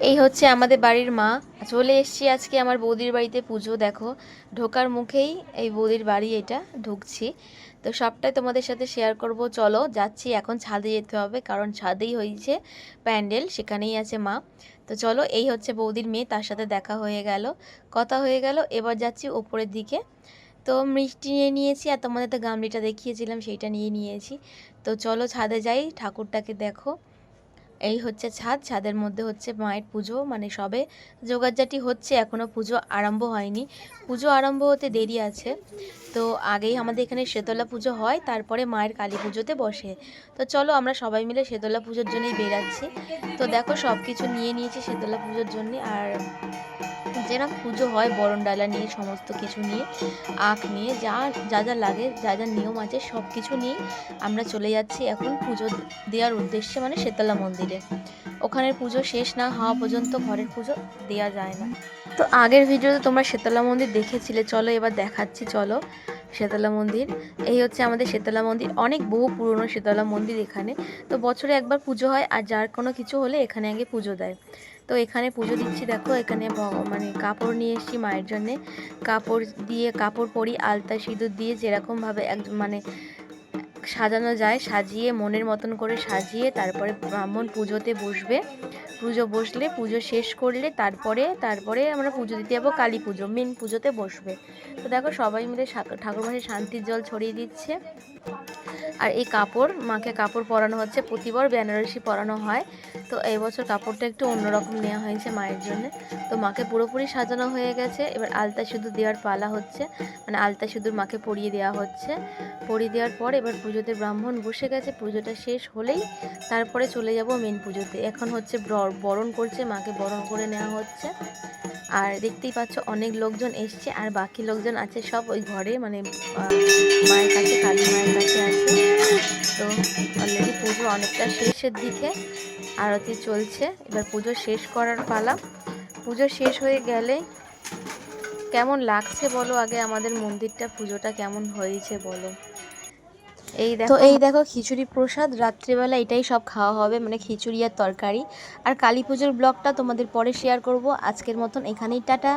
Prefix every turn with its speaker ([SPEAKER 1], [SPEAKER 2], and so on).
[SPEAKER 1] এই হচ্ছে আমাদের বাড়ির মা। চলে এসেছি আজকে আমার বৌদির বাড়িতে পুজো। দেখো ঢোকার মুখেই এই বৌদির বাড়ি, এটা ঢুকছি তো সবটাই তোমাদের সাথে শেয়ার করব। চলো যাচ্ছি, এখন ছাদে যেতে হবে কারণ ছাদেই হয়েছে প্যান্ডেল, সেখানেই আছে মা। তো চলো, এই হচ্ছে বৌদির মেয়ে, তার সাথে দেখা হয়ে গেল, কথা হয়ে গেল। এবার যাচ্ছি ওপরের দিকে। তো মিষ্টি নিয়ে নিয়েছি আর তোমাদের তো গামলিটা দেখিয়েছিলাম, সেইটা নিয়ে নিয়েছি। তো চলো ছাদে যাই, ঠাকুরটাকে দেখো। এই হচ্ছে ছাদ, ছাদের মধ্যে হচ্ছে মায়ের পুজো, মানে সবে জোগাড়জাটি হচ্ছে, এখনও পুজো আরম্ভ হয়নি। পুজো আরম্ভ হতে দেরি আছে। তো আগেই আমাদের এখানে শেতলা পুজো হয়, তারপরে মায়ের কালী পুজোতে বসে। তো চলো আমরা সবাই মিলে শেতলা পুজোর জন্যই বেরাচ্ছি। তো দেখো সব কিছু নিয়ে নিয়েছি শেতলা পুজোর জন্য। আর যেরকম পুজো হয় বরণ ডালা নিয়ে, সমস্ত কিছু নিয়ে, আখ নিয়ে, যা যা যা লাগে, যা যা নিয়ম আছে সব কিছু নিয়ে আমরা চলে যাচ্ছি এখন পুজো দেওয়ার উদ্দেশ্যে, মানে শীতলা মন্দিরে। ওখানের পুজো শেষ না হওয়া পর্যন্ত ঘরের পুজো দেওয়া যায় না। তো আগের ভিডিওতে তোমরা শীতলা মন্দির দেখেছিলে, চলো এবার দেখাচ্ছি। চলো শীতলা মন্দির, এই হচ্ছে আমাদের শীতলা মন্দির, অনেক বহু পুরনো শীতলা মন্দির এখানে। তো বছরে একবার পুজো হয়, আর যার কোনো কিছু হলে এখানে আগে পুজো দেয়। তো এখানে পুজো দিচ্ছি। দেখো এখানে মানে কাপড় নিয়ে এসেছি মায়ের জন্যে, কাপড় দিয়ে কাপড় পরি, আলতা সিঁদুর দিয়ে যেরকমভাবে মানে সাজানো যায়, সাজিয়ে মনের মতন করে সাজিয়ে তারপরে ব্রাহ্মণ পুজোতে বসবে। পুজো বসলে, পুজো শেষ করলে তারপরে আমরা পুজো দিতে যাবো, কালী পুজো মেন পুজোতে বসবে। তো দেখো সবাই মিলে ঠাকুরমশাই শান্তির জল ছড়িয়ে দিচ্ছে। আর এই কাপড়, মাকে কাপড় পরানো হচ্ছে, প্রতিবার বেনারসি পরানো হয়, তো এই বছর কাপড়টা একটু অন্যরকম নেওয়া হয়েছে মায়ের জন্য। তো মাকে পুরোপুরি সাজানো হয়ে গেছে, এবার আলতা সিঁদুর দেওয়ার পালা হচ্ছে, মানে আলতা সিঁদুর মাকে পরিয়ে দেওয়া হচ্ছে। পরিয়ে দেওয়ার পর এবার পুজোতে ব্রাহ্মণ বসে গেছে, পুজোটা শেষ হলেই তারপরে চলে যাব মেন পুজোতে। এখন হচ্ছে বরণ করছে, মাকে বরণ করে নেওয়া হচ্ছে। আর দেখতেই পাচ্ছ অনেক লোকজন এসছে, আর বাকি লোকজন আছে সব ওই ঘরে, মানে মায়ের কাছে, কালী মায়ের কাছে আছে। তো অলরেডি পুজো অনেকটা শেষের দিকে, আরতি চলছে, এবার পুজো শেষ করার পালা। পুজো শেষ হয়ে গেলে কেমন লাগছে বলো আগে আমাদের মন্দিরটা, পুজোটা কেমন হয়েছে বলো। এই দেখো খিচুড়ি প্রসাদ, রাত্রিবেলা এটাই সব খাওয়া হবে, মানে খিচুড়ি আর তরকারি। আর কালী পুজোর ব্লগটা তোমাদের পরে শেয়ার করব। আজকের মতন এখানেই টাটা।